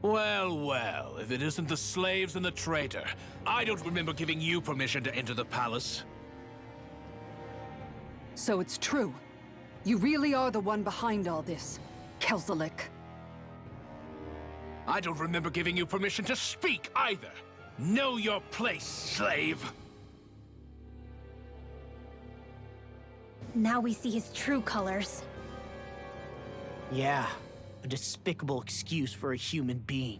Well, well, if it isn't the slaves and the traitor. I don't remember giving you permission to enter the palace. So it's true. You really are the one behind all this, Kelzelik. I don't remember giving you permission to speak either. Know your place, slave. Now we see his true colors. Yeah, a despicable excuse for a human being.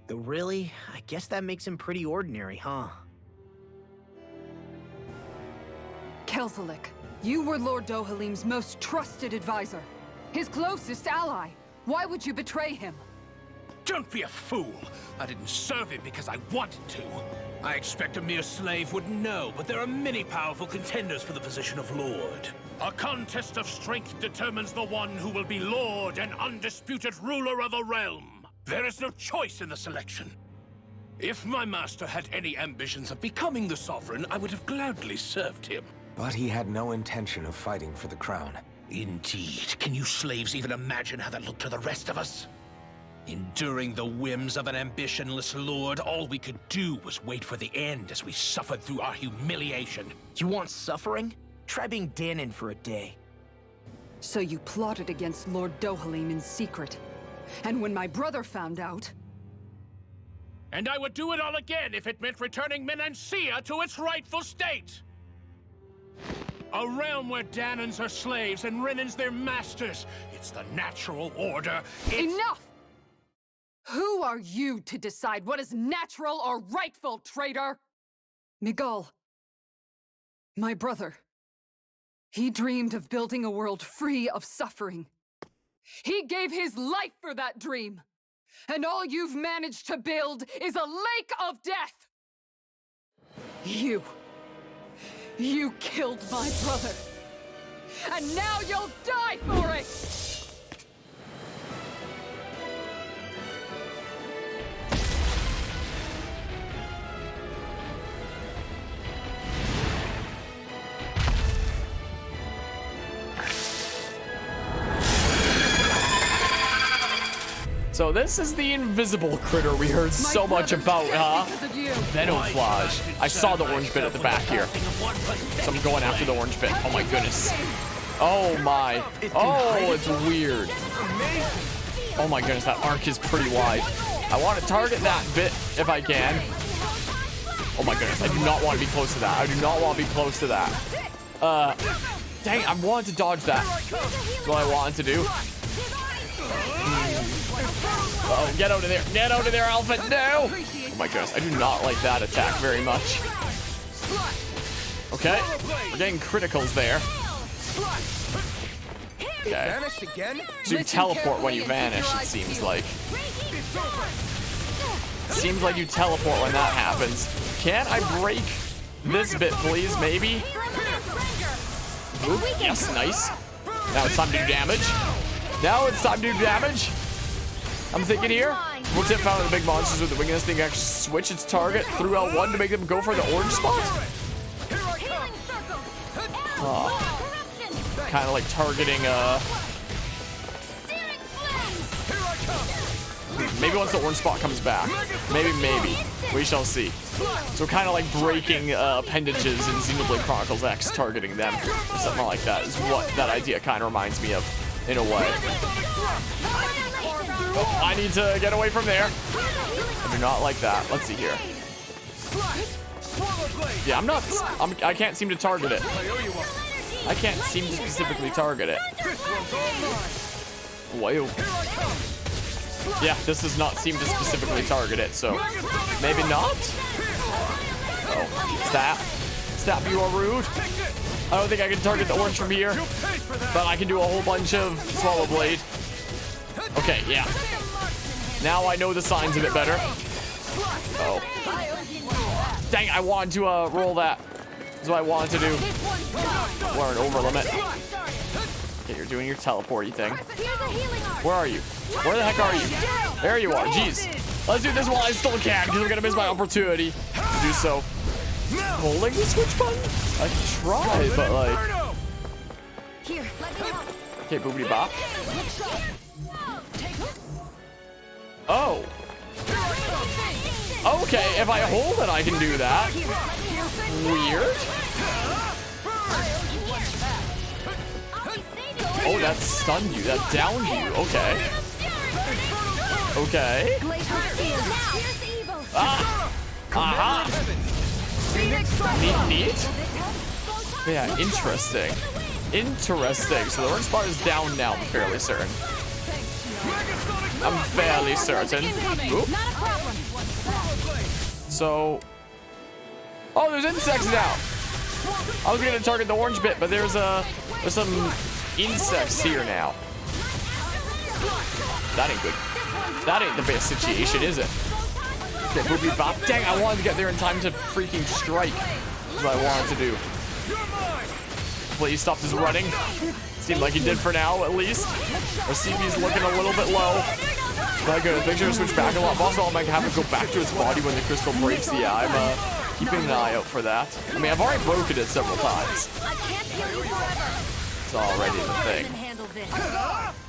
Though really, I guess that makes him pretty ordinary, huh? Kelzelik, you were Lord Dohalim's most trusted advisor. His closest ally. Why would you betray him? Don't be a fool. I didn't serve him because I wanted to. I expect a mere slave would know, but there are many powerful contenders for the position of Lord. A contest of strength determines the one who will be Lord and undisputed ruler of a realm. There is no choice in the selection. If my master had any ambitions of becoming the sovereign, I would have gladly served him. But he had no intention of fighting for the crown. Indeed. Can you slaves even imagine how that looked to the rest of us? Enduring the whims of an ambitionless lord, all we could do was wait for the end as we suffered through our humiliation. You want suffering? Try being Danon for a day. So you plotted against Lord Dohalim in secret. And when my brother found out... And I would do it all again if it meant returning Menancia to its rightful state! A realm where Danons are slaves and Renans their masters. It's the natural order. Enough! Who are you to decide what is natural or rightful, traitor? Miguel, my brother. He dreamed of building a world free of suffering. He gave his life for that dream. And all you've managed to build is a lake of death! You killed my brother. And now you'll die for it! So this is the invisible critter we heard so much about, huh? Venoflage. I saw the orange bit at the back here. So I'm going after the orange bit. Oh my goodness. Oh my. Oh, it's weird. Oh my goodness, that arc is pretty wide. I want to target that bit if I can. Oh my goodness, I do not want to be close to that. I do not want to be close to that. Dang, I wanted to dodge that. That's what I wanted to do. Oh, get out of there. Get out of there, Alpha. No. Oh my goodness. I do not like that attack very much. Okay. We're getting criticals there. Okay. So you teleport when you vanish, it seems like. Seems like you teleport when that happens. Can I break this bit, please? Maybe? Oop, yes, nice. Now it's time to do damage. Now it's time to do damage. I'm thinking here. We'll tip found the big monsters with the wing. This thing actually switch its target through L1 to make them go for the orange spot. Kind of like targeting maybe once the orange spot comes back. Maybe. We shall see. So kind of like breaking appendages in Xenoblade Chronicles X, targeting them. Or something like that is what that idea kind of reminds me of, in a way. Oh, I need to get away from there. I do not like that. Let's see here. Yeah, I can't seem to target it. I can't seem to specifically target it. Whoa. Yeah, this does not seem to specifically target it, so maybe not? Oh, Stap, you are rude. I don't think I can target the orange from here, but I can do a whole bunch of Swallow Blade. Okay, yeah. Now I know the signs a bit better. Oh. Dang, I wanted to roll that. That's what I wanted to do. We're an over limit. Okay, you're doing your teleporty thing. Where are you? Where the heck are you? There you are. Jeez. Let's do this while I still can, because I'm going to miss my opportunity to do so. Holding the switch button? I can try, but like... Okay, boobity bop. Oh. Okay, if I hold it, I can do that. Weird. Oh, that stunned you. That downed you. Okay. Okay. Ah. Aha. Neat. Yeah, interesting. Interesting. So the orange bar is down now, I'm fairly certain. I'm fairly certain. Oop. So. Oh, there's insects now. I was gonna target the orange bit, but there's some insects here now. That ain't good. That ain't the best situation, is it? Okay, boopy bop. Dang, I wanted to get there in time to freaking strike. That's what I wanted to do. Please stop this running. Seemed like he did for now, at least. Our CP's looking a little bit low. Not good. Make sure to switch back a lot. Also, I might have to go back to his body when the crystal breaks. Yeah, I'm keeping an eye out for that. I mean, I've already broken it several times. It's already the thing.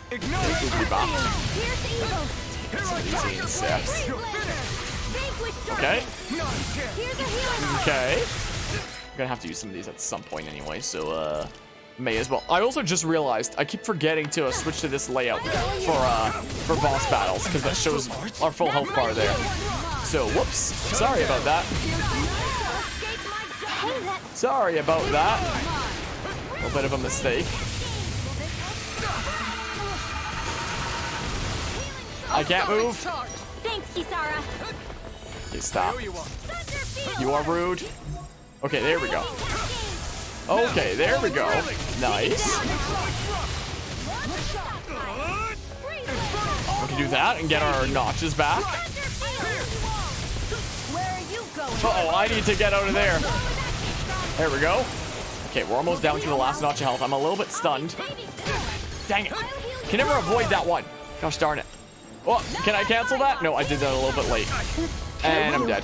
Boopy bop. Some of these insects. Okay. Okay. I'm gonna have to use some of these at some point anyway, so may as well. I also just realized I keep forgetting to switch to this layout for boss battles because that shows our full health bar there. So whoops, sorry about that. Sorry about that. A little bit of a mistake. I can't move. Thanks, Kisara. Okay, stop. You are rude. Okay, there we go. Okay, there we go. Nice. We can do that and get our notches back. Uh-oh, I need to get out of there. There we go. Okay, we're almost down to the last notch of health. I'm a little bit stunned. Dang it. Can never avoid that one. Gosh darn it. Oh, can I cancel that? No, I did that a little bit late. And I'm dead.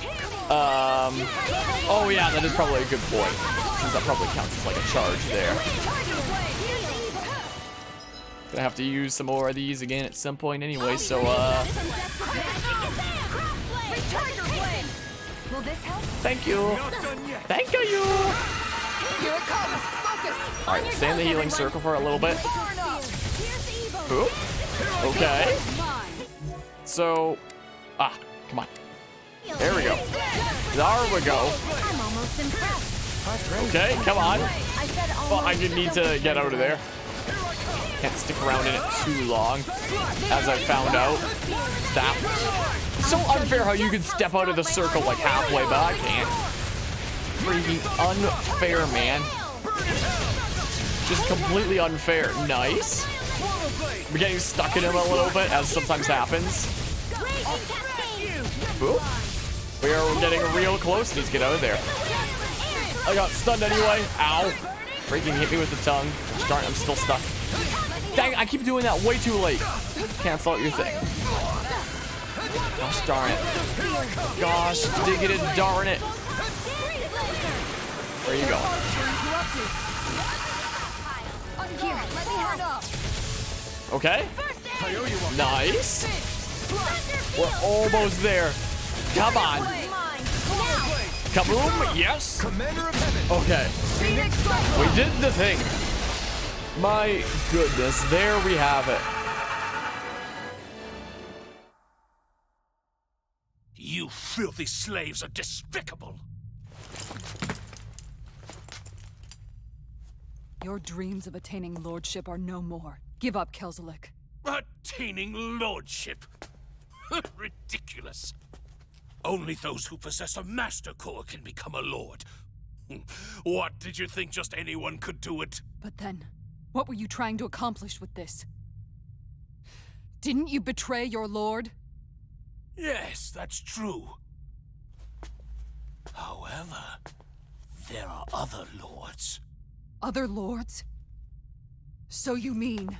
Oh yeah, that is probably a good point. Since that probably counts as like a charge there. Gonna have to use some more of these again at some point anyway, so thank you. Thank you. Alright, we'll stay in the healing circle for a little bit. Oop. Okay. So come on. There we go. There we go. Okay, come on. Well, I did need to get out of there. Can't stick around in it too long, as I found out. That so unfair how you can step out of the circle like halfway, but I can't. Freaking unfair, man. Just completely unfair. Nice. We're getting stuck in him a little bit, as sometimes happens. Boop. We are getting real close. Need to get out of there. I got stunned anyway. Ow. Freaking hit me with the tongue. Darn, I'm still stuck. Dang, I keep doing that way too late. Cancel out your thing. Gosh darn it. Gosh, diggity darn it. Where are you going? Okay. Nice. We're almost there. Come on. Kaboom. Yes. Okay. We did the thing. My goodness. There we have it. You filthy slaves are despicable. Your dreams of attaining lordship are no more. Give up, Kelzelik. Attaining lordship? Ridiculous. Only those who possess a master core can become a lord. What, did you think just anyone could do it? But then, what were you trying to accomplish with this? Didn't you betray your lord? Yes, that's true. However, there are other lords. Other lords? So you mean...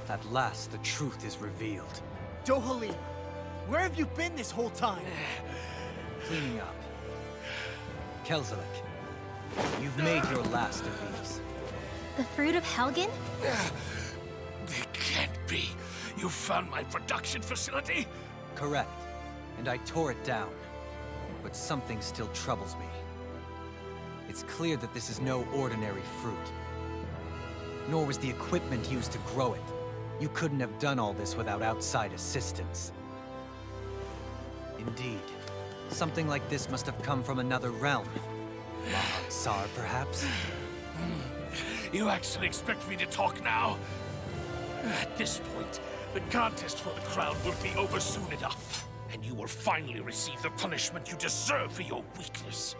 At last, the truth is revealed. Dohalim, where have you been this whole time? Cleaning up. Kelzelik, You've made your last of these. The fruit of Helgen? It can't be. You found my production facility? Correct. And I tore it down. But something still troubles me. It's clear that this is no ordinary fruit. Nor was the equipment used to grow it. You couldn't have done all this without outside assistance. Indeed. Something like this must have come from another realm. Mahag-Sar, perhaps? You actually expect me to talk now? At this point, the contest for the crown will be over soon enough. And you will finally receive the punishment you deserve for your weakness.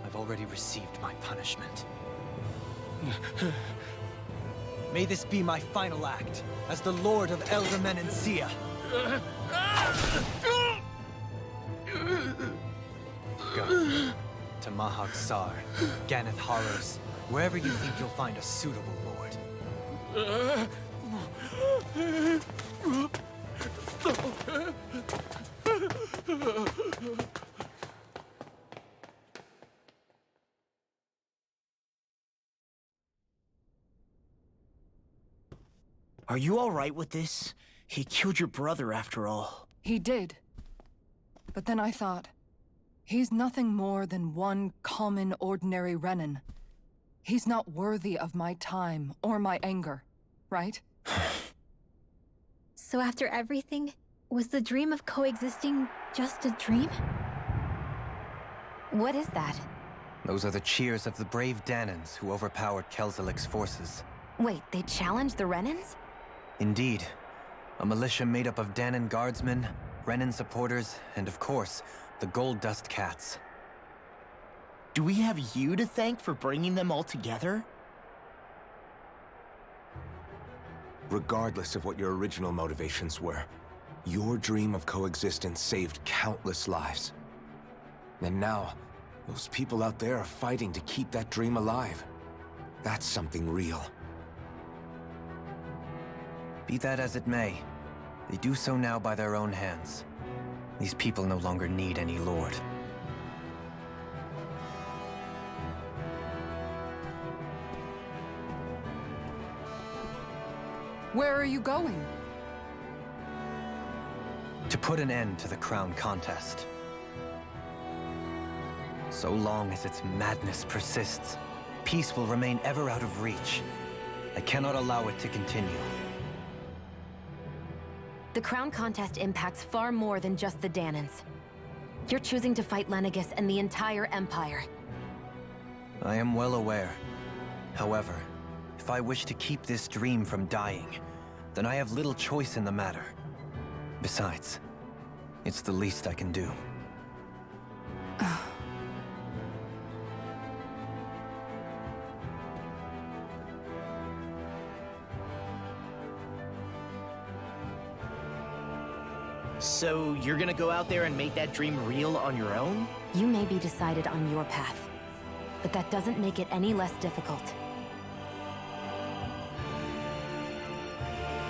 I've already received my punishment. May this be my final act as the Lord of Elder Menancia. Go to Mahag-Sar, Ganeth Harrows, wherever you think you'll find a suitable lord. Are you all right with this? He killed your brother after all. He did. But then I thought, he's nothing more than one common, ordinary Renin. He's not worthy of my time or my anger, right? So after everything, was the dream of coexisting just a dream? What is that? Those are the cheers of the brave Danans who overpowered Kelzelik's forces. Wait, they challenged the Renins? Indeed. A militia made up of Danan guardsmen, Renin supporters, and of course, the Gold Dust Cats. Do we have you to thank for bringing them all together? Regardless of what your original motivations were, your dream of coexistence saved countless lives. And now, those people out there are fighting to keep that dream alive. That's something real. Be that as it may, they do so now by their own hands. These people no longer need any lord. Where are you going? To put an end to the crown contest. So long as its madness persists, peace will remain ever out of reach. I cannot allow it to continue. The crown contest impacts far more than just the Danans. You're choosing to fight Lenegis and the entire Empire. I am well aware. However, if I wish to keep this dream from dying, then I have little choice in the matter. Besides, it's the least I can do. So you're gonna go out there and make that dream real on your own? You may be decided on your path, but that doesn't make it any less difficult.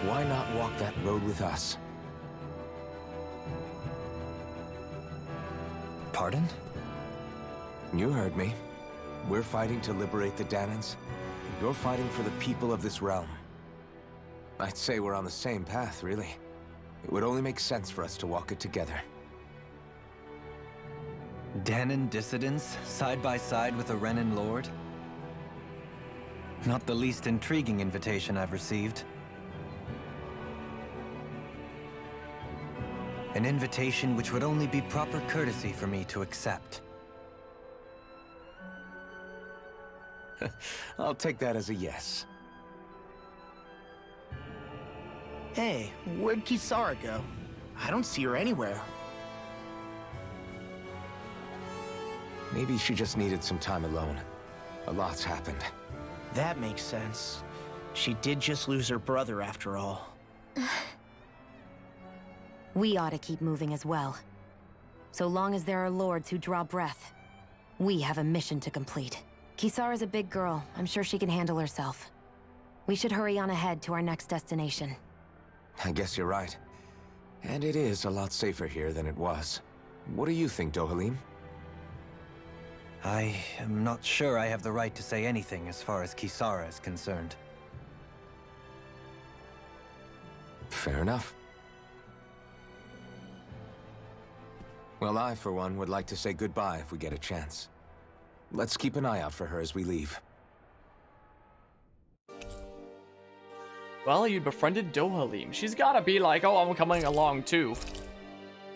Why not walk that road with us? Pardon? You heard me. We're fighting to liberate the Danans. You're fighting for the people of this realm. I'd say we're on the same path, really. It would only make sense for us to walk it together. Danan dissidents, side by side with a Renin lord? Not the least intriguing invitation I've received. An invitation which would only be proper courtesy for me to accept. I'll take that as a yes. Hey, where'd Kisara go? I don't see her anywhere. Maybe she just needed some time alone. A lot's happened. That makes sense. She did just lose her brother after all. We ought to keep moving as well. So long as there are lords who draw breath, we have a mission to complete. Kisara's a big girl. I'm sure she can handle herself. We should hurry on ahead to our next destination. I guess you're right. And it is a lot safer here than it was. What do you think, Dohalim? I am not sure I have the right to say anything as far as Kisara is concerned. Fair enough. Well, I, for one, would like to say goodbye if we get a chance. Let's keep an eye out for her as we leave. Well, you befriended Dohalim. She's gotta be like, oh, I'm coming along too.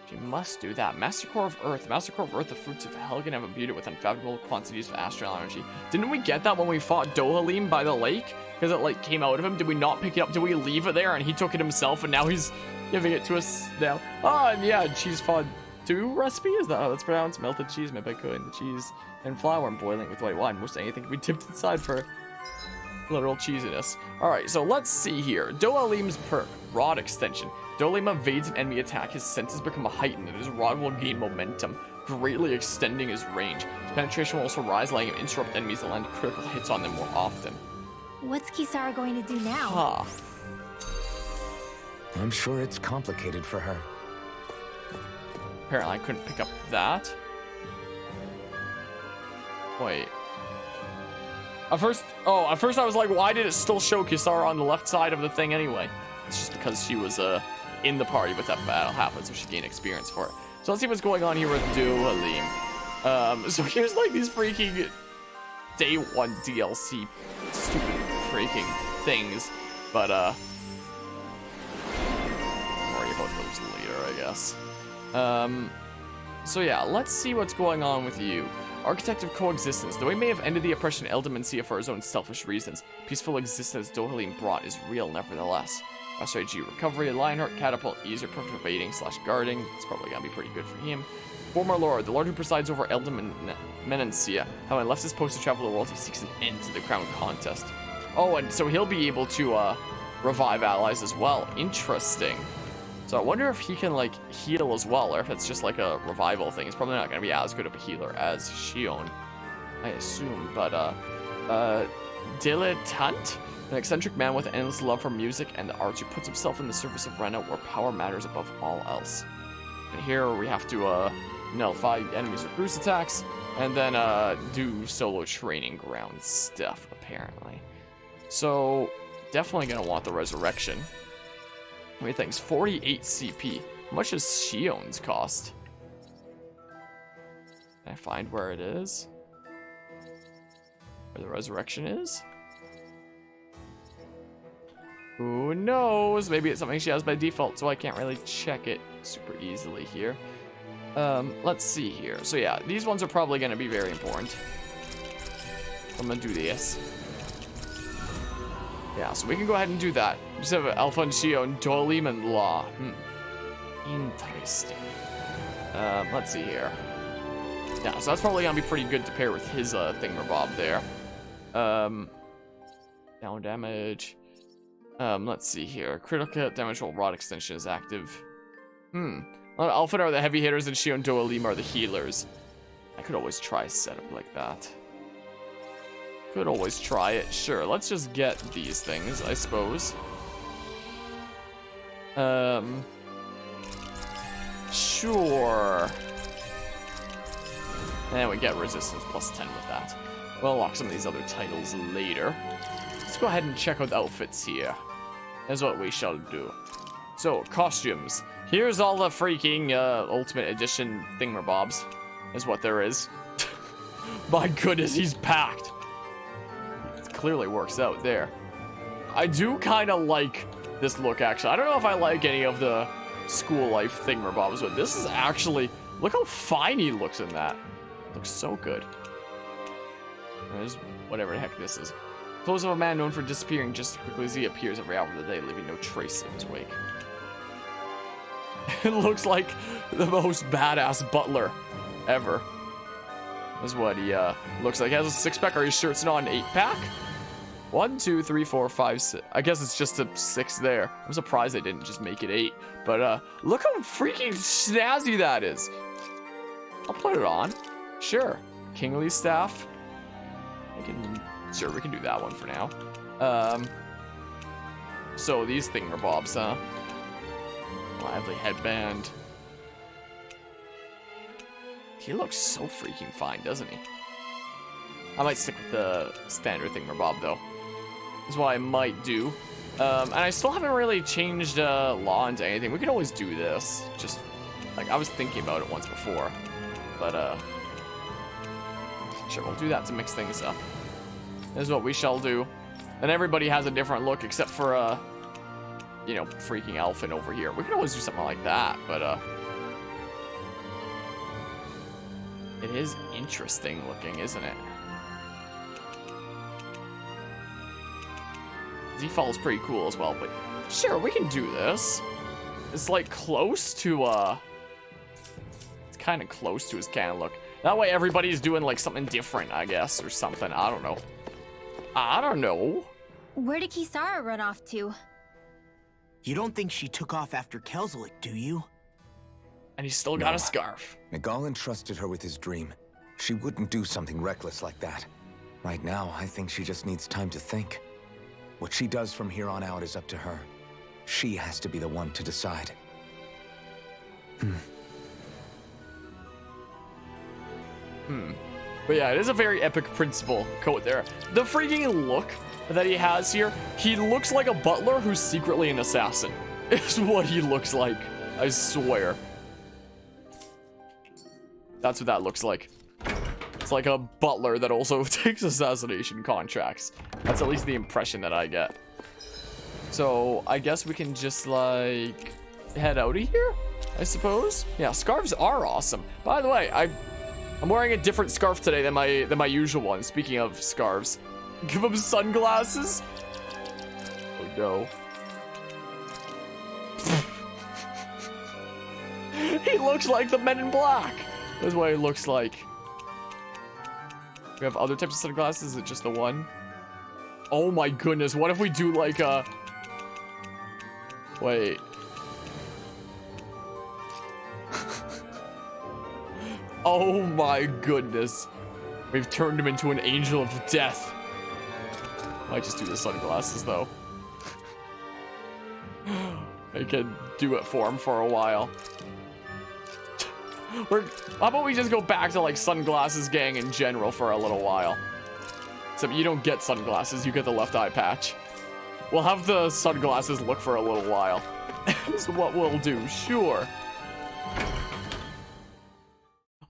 She must do that. Mastercore of Earth. Mastercore of Earth, the fruits of hell can have imbued it with unfathomable quantities of astral energy. Didn't we get that when we fought Dohalim by the lake? Because it, like, came out of him? Did we not pick it up? Did we leave it there and he took it himself and now he's giving it to us now? Oh, and yeah, cheese fondue recipe? Is that how that's pronounced? Melted cheese made by cooking the cheese and flour and boiling it with white wine. Most anything can be dipped inside for literal cheesiness. Alright, so let's see here. Dohalim's perk. Rod extension. Dohalim evades an enemy attack. His senses become heightened and his rod will gain momentum, greatly extending his range. His penetration will also rise, letting him interrupt enemies that land critical hits on them more often. What's Kisara going to do now? Huh. I'm sure it's complicated for her. Apparently I couldn't pick up that. Wait. At first I was like, why did it still show Kisara on the left side of the thing anyway? It's just because she was in the party with that battle happened, so she gained experience for it. So let's see what's going on here with Dohalim. So here's like these freaking day one DLC stupid freaking things. But I'll worry about those later, I guess. So yeah, let's see what's going on with you. Architect of Coexistence. Though he may have ended the oppression of Eldimancia for his own selfish reasons, peaceful existence Dohalim brought is real nevertheless. SRG Recovery, Lionheart, Catapult, Ease, or perfect evading / guarding. It's probably gonna be pretty good for him. Former Lord, the Lord who presides over Eldimancia. Having left his post to travel the world, he seeks an end to the crown contest. Oh, and so he'll be able to revive allies as well. Interesting. So I wonder if he can like heal as well, or if it's just like a revival thing. He's probably not gonna be as good of a healer as Shion, I assume. But Dilettante, an eccentric man with endless love for music and the arts who puts himself in the service of Rena where power matters above all else. And here we have to nullify enemies with boost attacks, and then do solo training ground stuff, apparently. So definitely gonna want the resurrection. What do you think? 48 CP. How much does Shion's cost? Can I find where it is? Where the resurrection is? Who knows? Maybe it's something she has by default, so I can't really check it super easily here. Let's see here. So yeah, these ones are probably going to be very important. I'm going to do this. Yeah, so we can go ahead and do that. We just have Alpha and Shion, Dohalim, and Law. Interesting. Let's see here. Yeah, so that's probably going to be pretty good to pair with his thingamabob there. Down damage. Let's see here. Critical damage while rod extension is active. Well, Alpha are the heavy hitters and Shion and Dohalim are the healers. I could always try a setup like that. Could always try it. Sure, let's just get these things, I suppose. Sure. And we get resistance plus 10 with that. We'll unlock some of these other titles later. Let's go ahead and check out the outfits here. That's what we shall do. So, costumes. Here's all the freaking Ultimate Edition thingamabobs. Is what there is. My goodness, he's packed. It clearly works out there. I do kind of like this look, actually. I don't know if I like any of the school life thingamabobs, but this is actually... Look how fine he looks in that. Looks so good. There's whatever the heck this is. Clothes of a man known for disappearing just as quickly as he appears every hour of the day, leaving no trace in his wake. It looks like the most badass butler ever. Is what he looks like. He has a six-pack. Are you sure it's not an 8-pack? 1, 2, 3, 4, 5, 6. I guess it's just a 6 there. I'm surprised they didn't just make it 8. But look how freaking snazzy that is. I'll put it on. Sure. Kingly staff. Sure, we can do that one for now. So these thingamabobs, huh? Lively headband. He looks so freaking fine, doesn't he? I might stick with the standard thingamabob, though. That's what I might do. And I still haven't really changed law into anything. We could always do this. Just, like, I was thinking about it once before. But, sure, we'll do that to mix things up. This is what we shall do. And everybody has a different look except for, you know, freaking Elfin over here. We could always do something like that, but, it is interesting looking, isn't it? Default is pretty cool as well, but sure, we can do this. It's like close to, it's kind of close to his canon look. That way everybody's doing like something different, I guess, or something. I don't know. I don't know. Where did Kisara run off to? You don't think she took off after Kelzelik, do you? And he's still got a scarf. Miguel entrusted her with his dream. She wouldn't do something reckless like that. Right now, I think she just needs time to think. What she does from here on out is up to her. She has to be the one to decide. But yeah, it is a very epic principle quote there. The freaking look that he has here, he looks like a butler who's secretly an assassin. Is what he looks like. I swear. That's what that looks like. It's like a butler that also takes assassination contracts. That's at least the impression that I get. So I guess we can just like head out of here, I suppose. Yeah, scarves are awesome. By the way, I'm wearing a different scarf today than my usual one. Speaking of scarves, give him sunglasses. Oh no. He looks like the Men in Black. That's what he looks like. We have other types of sunglasses. Is it just the one? Oh my goodness. What if we do like a... Wait. Oh my goodness. We've turned him into an angel of death. Might just do the sunglasses though. I can do it for him for a while. How about we just go back to like sunglasses gang in general for a little while? Except you don't get sunglasses, you get the left eye patch. We'll have the sunglasses look for a little while. That's what we'll do, sure.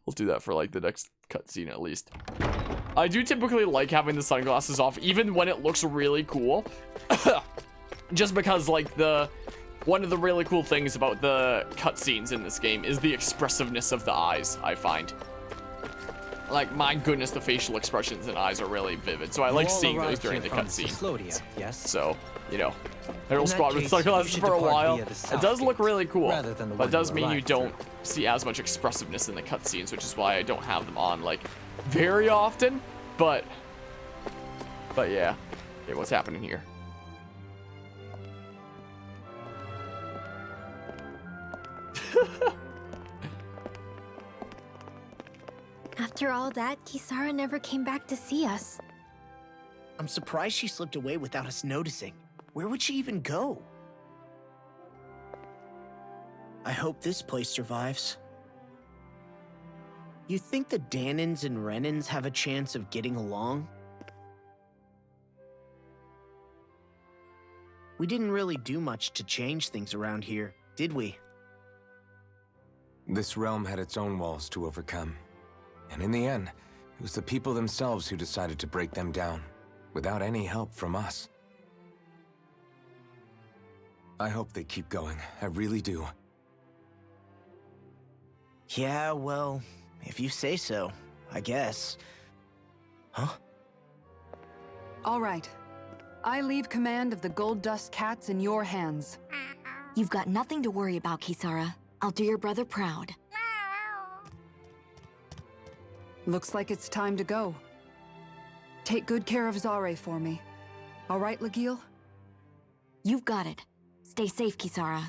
We'll do that for like the next cutscene at least. I do typically like having the sunglasses off, even when it looks really cool. Just because like one of the really cool things about the cutscenes in this game is the expressiveness of the eyes, I find. Like, my goodness, the facial expressions and eyes are really vivid, so I like seeing those during the cutscene. Yes? So, you know, Herald Squad with sunglasses for a while. It does look really cool, but it does mean you don't see as much expressiveness in the cutscenes, which is why I don't have them on, like, very often, but yeah. Okay, what's happening here? After all that, Kisara never came back to see us. I'm surprised she slipped away without us noticing. Where would she even go? I hope this place survives. You think the Danans and Renans have a chance of getting along? We didn't really do much to change things around here, did we? This realm had its own walls to overcome. And in the end, it was the people themselves who decided to break them down, without any help from us. I hope they keep going. I really do. Yeah, well, if you say so, I guess. Huh? All right. I leave command of the Gold Dust Cats in your hands. You've got nothing to worry about, Kisara. I'll do your brother proud. Looks like it's time to go. Take good care of Zare for me. All right, Legil? You've got it. Stay safe, Kisara.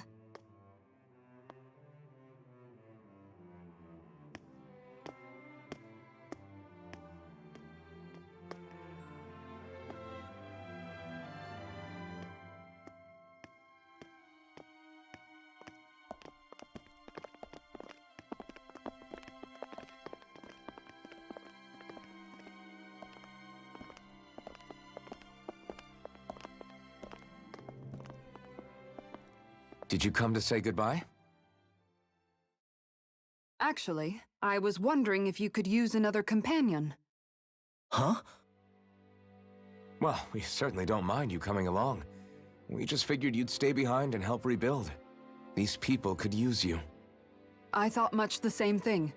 Did you come to say goodbye? Actually, I was wondering if you could use another companion. Huh? Well, we certainly don't mind you coming along. We just figured you'd stay behind and help rebuild. These people could use you. I thought much the same thing.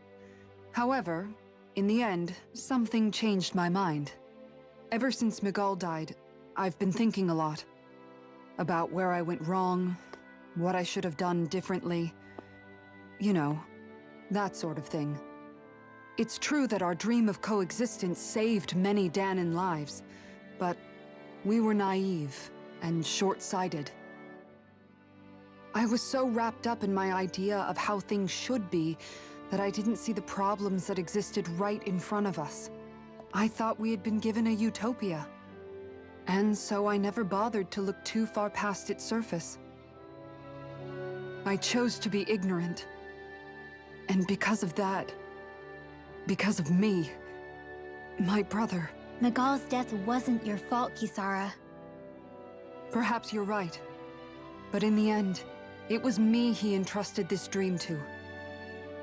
However, in the end, something changed my mind. Ever since Miguel died, I've been thinking a lot. About where I went wrong, what I should have done differently. You know, that sort of thing. It's true that our dream of coexistence saved many Danan lives, but we were naive and short-sighted. I was so wrapped up in my idea of how things should be that I didn't see the problems that existed right in front of us. I thought we had been given a utopia. And so I never bothered to look too far past its surface. I chose to be ignorant. And because of that, because of me, my brother... Miguel's death wasn't your fault, Kisara. Perhaps you're right. But in the end, it was me he entrusted this dream to.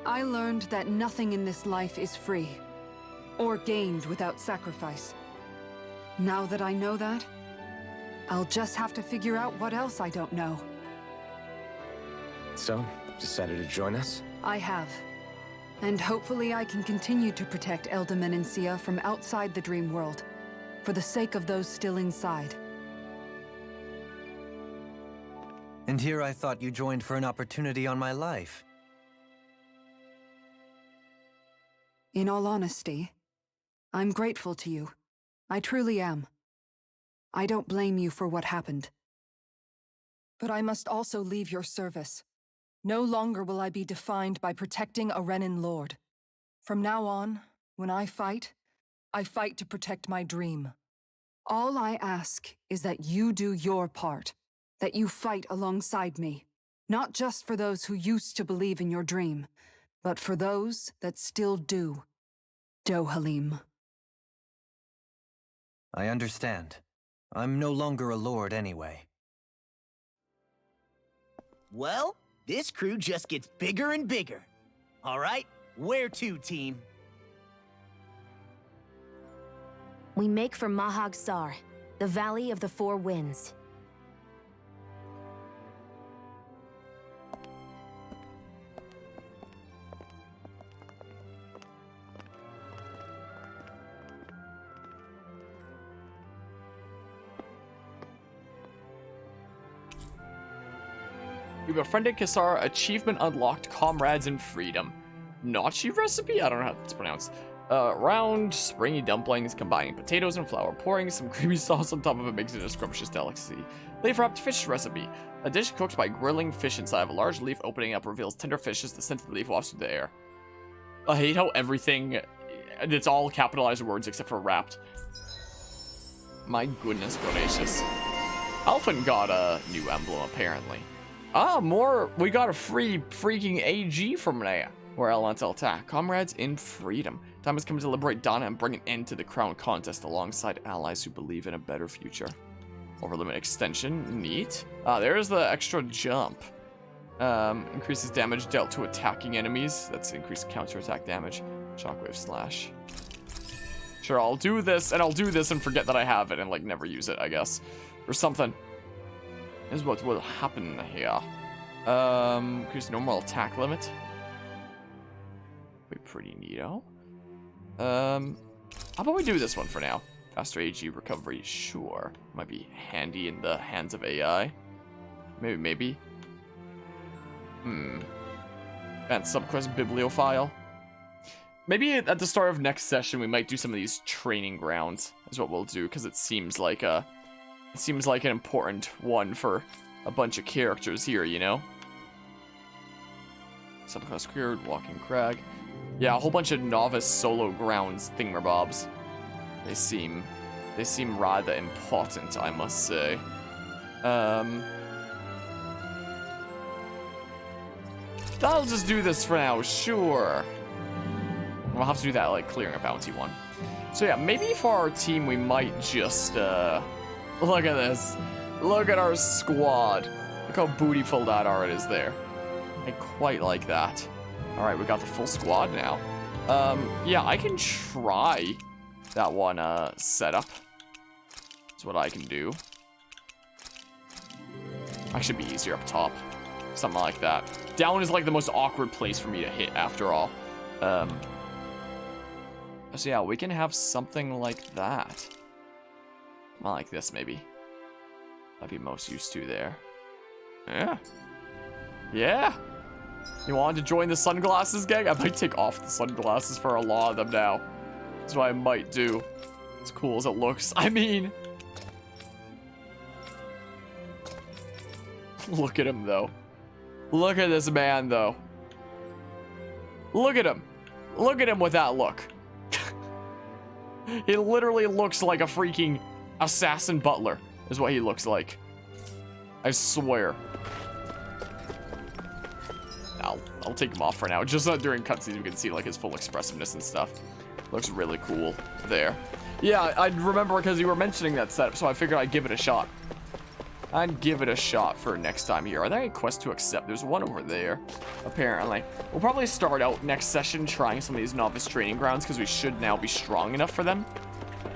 I learned that nothing in this life is free, or gained without sacrifice. Now that I know that, I'll just have to figure out what else I don't know. So, decided to join us? I have. And hopefully I can continue to protect Elda Menencia from outside the dream world, for the sake of those still inside. And here I thought you joined for an opportunity on my life. In all honesty, I'm grateful to you. I truly am. I don't blame you for what happened. But I must also leave your service. No longer will I be defined by protecting a Renin Lord. From now on, when I fight to protect my dream. All I ask is that you do your part, that you fight alongside me, not just for those who used to believe in your dream, but for those that still do. Dohalim. I understand. I'm no longer a lord anyway. Well, this crew just gets bigger and bigger. All right, where to, team? We make for Mahag Sar, the Valley of the Four Winds. You befriended Kisara, achievement unlocked, comrades in freedom. Nachi recipe? I don't know how that's pronounced. Round, springy dumplings, combining potatoes and flour, pouring some creamy sauce on top of it makes it a scrumptious delicacy. Leaf-wrapped fish recipe. A dish cooked by grilling fish inside of a large leaf, opening up reveals tender fish as the scent of the leaf wafts through the air. I hate how everything, it's all capitalized words except for wrapped. My goodness gracious. Alphen got a new emblem apparently. Ah, more. We got a free freaking AG from there. Or elemental attack. Comrades in freedom. Time has come to liberate Dana and bring an end to the crown contest alongside allies who believe in a better future. Overlimit extension. Neat. Ah, there's the extra jump. Increases damage dealt to attacking enemies. That's increased counterattack damage. Shockwave slash. Sure, I'll do this and forget that I have it and like never use it, I guess. Or something. This is what will happen here. Increase normal attack limit. Be pretty neato. How about we do this one for now? Faster AG recovery, sure. Might be handy in the hands of AI. Maybe. And subquest bibliophile. Maybe at the start of next session we might do some of these training grounds. Is what we'll do, because it seems like an important one for a bunch of characters here, you know? Subclass cleared, walking crag. Yeah, a whole bunch of novice solo grounds thingamabobs. They seem rather important, I must say. I'll just do this for now, sure. We'll have to do that, like, clearing a bounty one. So yeah, maybe for our team we might just, look at this. Look at our squad. Look how bootyful that art is there. I quite like that. All right, we got the full squad now. Yeah, I can try that one setup. That's what I can do. Actually, be easier up top. Something like that. Down is like the most awkward place for me to hit after all. So yeah, we can have something like that. Not like this, maybe. I'd be most used to there. Yeah. Yeah. You wanted to join the sunglasses gang? I might take off the sunglasses for a lot of them now. That's what I might do. As cool as it looks. I mean... Look at him, though. Look at this man, though. Look at him. Look at him with that look. He literally looks like a freaking assassin butler, is what he looks like. I swear. I'll take him off for now. Just not during cutscenes, you can see like his full expressiveness and stuff. Looks really cool there. Yeah, I remember because you were mentioning that setup, so I figured I'd give it a shot. I'd give it a shot for next time here. Are there any quests to accept? There's one over there, apparently. We'll probably start out next session trying some of these novice training grounds because we should now be strong enough for them.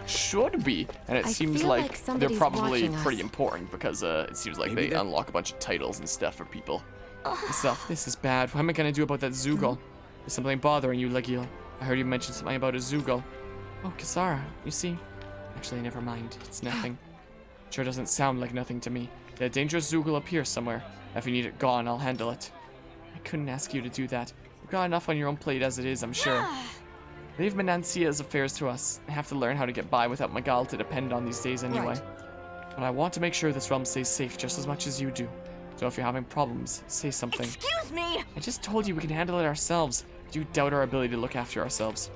Should be. And it seems like they're probably pretty important because it seems like they unlock a bunch of titles and stuff for people. And stuff. This is bad. What am I going to do about that Zoogle? Is something bothering you, Legil? I heard you mention something about a Zoogle. Oh, Kisara, you see? Actually, never mind. It's nothing. Sure doesn't sound like nothing to me. The dangerous Zoogle appears somewhere. If you need it gone, I'll handle it. I couldn't ask you to do that. You've got enough on your own plate as it is, I'm sure. Leave Menancia's affairs to us. I have to learn how to get by without Miguel to depend on these days anyway. Right. But I want to make sure this realm stays safe just as much as you do. So if you're having problems, say something. Excuse me! I just told you we can handle it ourselves. Do you doubt our ability to look after ourselves?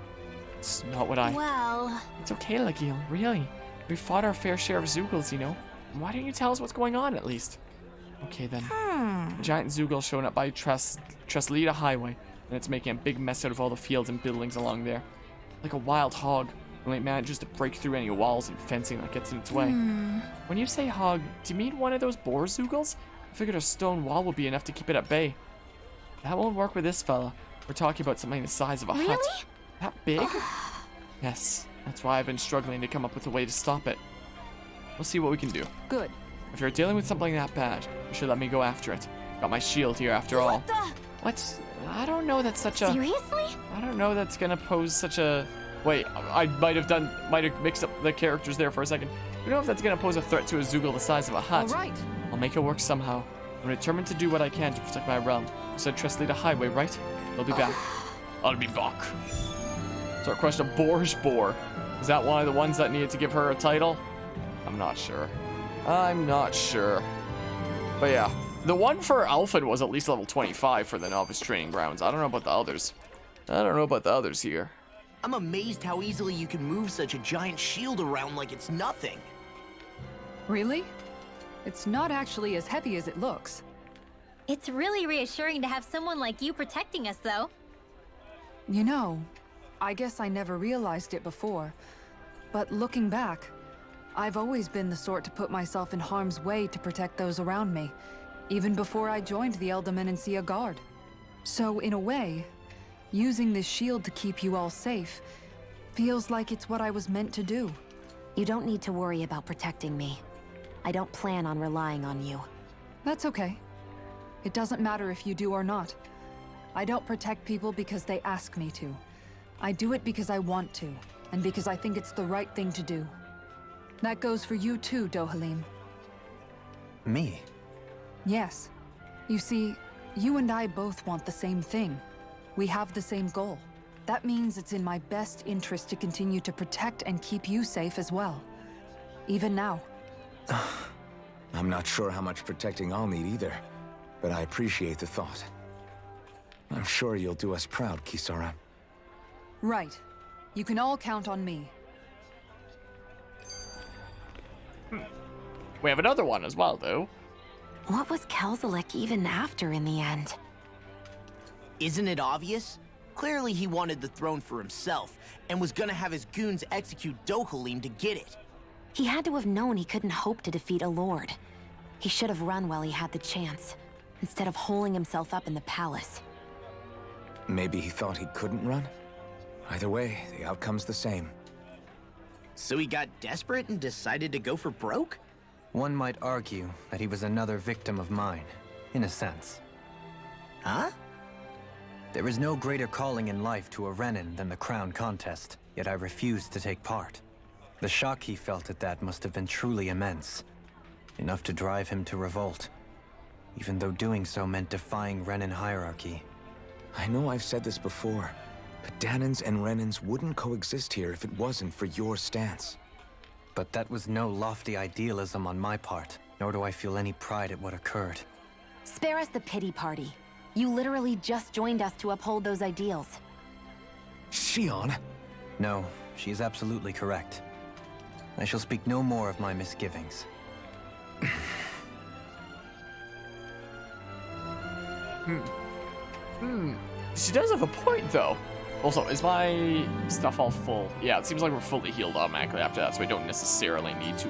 It's not what I... Well... It's okay, Legil, really. We fought our fair share of Zoogles, you know. Why don't you tell us what's going on, at least? Okay, then. A giant Zoogle showing up by Treslita Highway, and it's making a big mess out of all the fields and buildings along there. Like a wild hog, only it manages to break through any walls and fencing that gets in its way. When you say hog, do you mean one of those boar Zoogles? I figured a stone wall would be enough to keep it at bay. That won't work with this fella. We're talking about something the size of a hut. That big? Yes, that's why I've been struggling to come up with a way to stop it. We'll see what we can do. Good. If you're dealing with something that bad, you should let me go after it. Got my shield here after all. What? I don't know that's such a... Seriously? I don't know that's gonna pose such a... Wait, I might have mixed up the characters there for a second. I don't know if that's gonna pose a threat to a Zoogle the size of a hut. All right. I'll make it work somehow. I'm determined to do what I can to protect my realm. You said Treslita Highway, right? I'll be back. I'll be back. So our question of Borscht Boar. Is that one of the ones that needed to give her a title? I'm not sure. I'm not sure. But yeah, the one for Alphen was at least level 25 for the novice training grounds. I don't know about the others. I don't know about the others here. I'm amazed how easily you can move such a giant shield around like it's nothing. Really? It's not actually as heavy as it looks. It's really reassuring to have someone like you protecting us, though. You know, I guess I never realized it before, but looking back, I've always been the sort to put myself in harm's way to protect those around me, even before I joined the Eldermenancia Guard. So in a way, using this shield to keep you all safe feels like it's what I was meant to do. You don't need to worry about protecting me. I don't plan on relying on you. That's okay. It doesn't matter if you do or not. I don't protect people because they ask me to. I do it because I want to, and because I think it's the right thing to do. That goes for you too, Dohalim. Me? Yes. You see, you and I both want the same thing. We have the same goal. That means it's in my best interest to continue to protect and keep you safe as well. Even now. I'm not sure how much protecting I'll need either, but I appreciate the thought. I'm sure you'll do us proud, Kisara. Right. You can all count on me. We have another one as well, though. What was Kelzalek even after in the end? Isn't it obvious? Clearly he wanted the throne for himself, and was gonna have his goons execute Dohalim to get it. He had to have known he couldn't hope to defeat a lord. He should have run while he had the chance, instead of holding himself up in the palace. Maybe he thought he couldn't run? Either way, the outcome's the same. So he got desperate and decided to go for broke? One might argue that he was another victim of mine, in a sense. Huh? There is no greater calling in life to a Renin than the crown contest, yet I refused to take part. The shock he felt at that must have been truly immense, enough to drive him to revolt, even though doing so meant defying Renin hierarchy. I know I've said this before, but Dahnans and Renins wouldn't coexist here if it wasn't for your stance. But that was no lofty idealism on my part, nor do I feel any pride at what occurred. Spare us the pity party. You literally just joined us to uphold those ideals. Shion! No, she is absolutely correct. I shall speak no more of my misgivings. She does have a point, though. Also, is my stuff all full? Yeah, it seems like we're fully healed automatically after that, so we don't necessarily need to,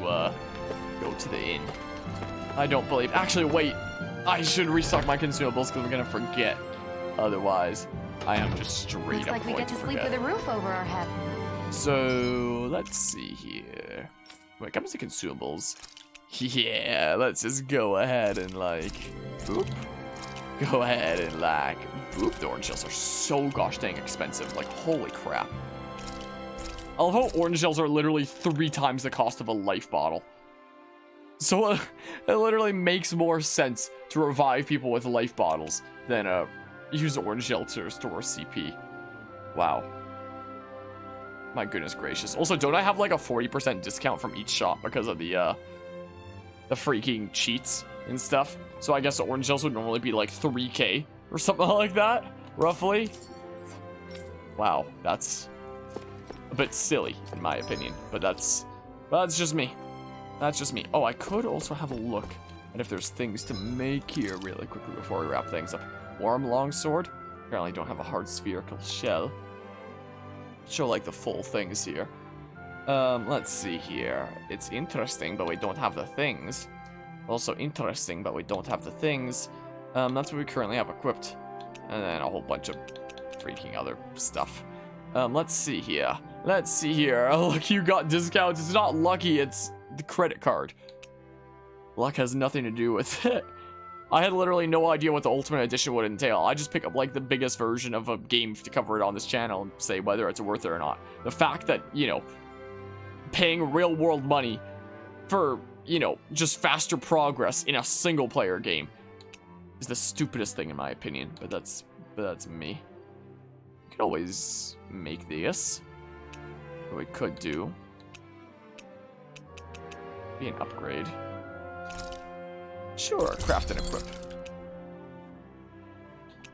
go to the inn. I don't believe... Actually, wait. I should restock my consumables, because we're gonna forget. Otherwise, I am just straight Looks up like we going get to to sleep forget. with a roof over our head. So, let's see here. When it comes to consumables... Yeah, let's just go ahead and, like... Boop. Go ahead and, like... Boop. The orange shells are so gosh dang expensive. Like, holy crap. I love how orange shells are literally 3 times the cost of a life bottle. So, it literally makes more sense to revive people with life bottles than, use orange shell to restore CP. Wow. My goodness gracious. Also, don't I have, like, a 40% discount from each shop because of the freaking cheats and stuff? So I guess the orange shells would normally be, like, 3k or something like that, roughly. Wow, that's a bit silly, in my opinion. But that's just me. That's just me. Oh, I could also have a look at if there's things to make here really quickly before we wrap things up. Warm longsword. Apparently don't have a hard spherical shell. Show like the full things here. Let's see here. It's interesting, but we don't have the things. Also interesting, but we don't have the things. That's what we currently have equipped. And then a whole bunch of freaking other stuff. Let's see here. Let's see here. Oh, look, you got discounts. It's not lucky, it's the credit card. Luck has nothing to do with it. I had literally no idea what the Ultimate Edition would entail. I just pick up, like, the biggest version of a game to cover it on this channel and say whether it's worth it or not. The fact that, you know, paying real-world money for, you know, just faster progress in a single-player game is the stupidest thing in my opinion. But that's me. We could always make this. What we could do be an upgrade. Sure, craft and equip.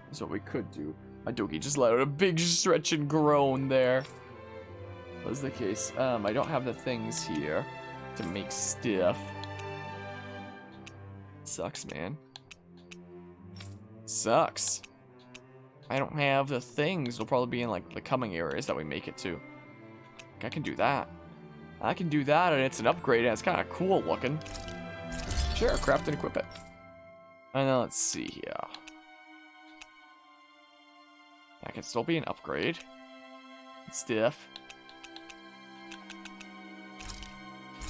That's what we could do. My doggy just let out a big stretch and groan there. Was the case. I don't have the things here to make stuff. Sucks, man. Sucks. I don't have the things. They'll probably be in, like, the coming areas that we make it to. I can do that. I can do that, and it's an upgrade, and it's kind of cool looking. Sure, craft and equip it. And then let's see here. That can still be an upgrade. Stiff.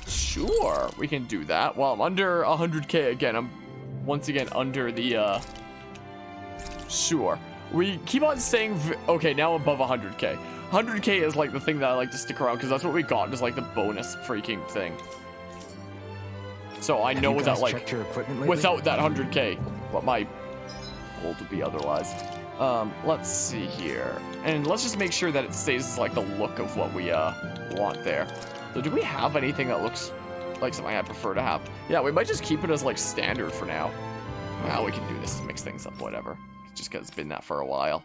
Sure, we can do that. Well, I'm under 100k again. I'm once again under the, Sure. We keep on saying, okay, now above 100k. 100k is like the thing that I like to stick around because that's what we got, is like the bonus freaking thing. So I know without like, without that 100k, what my goal would be otherwise. Let's see here. And let's just make sure that it stays like the look of what we want there. So do we have anything that looks like something I prefer to have? Yeah, we might just keep it as like standard for now. Well, we can do this to mix things up, whatever. Just because it's been that for a while.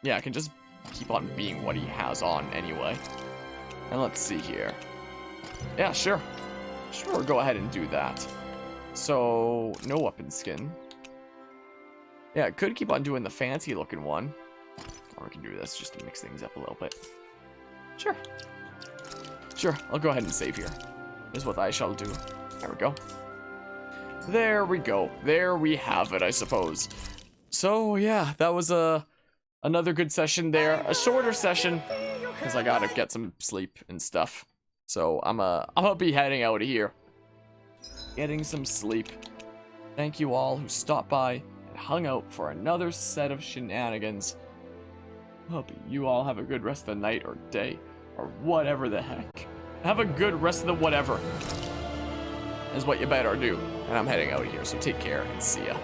Yeah, I can just keep on being what he has on anyway. And let's see here. Yeah, sure. Sure, go ahead and do that. So, no weapon skin. Yeah, I could keep on doing the fancy looking one. Or we can do this just to mix things up a little bit. Sure. Sure, I'll go ahead and save here. is what I shall do. There we go. There we go. There we have it, I suppose. So yeah, that was another good session there. A shorter session, because I gotta get some sleep and stuff. So I'm gonna be heading out of here. Getting some sleep. Thank you all who stopped by and hung out for another set of shenanigans. Hope you all have a good rest of the night or day, or whatever the heck. Have a good rest of the whatever, is what you better do. And I'm heading out of here, so take care and see ya.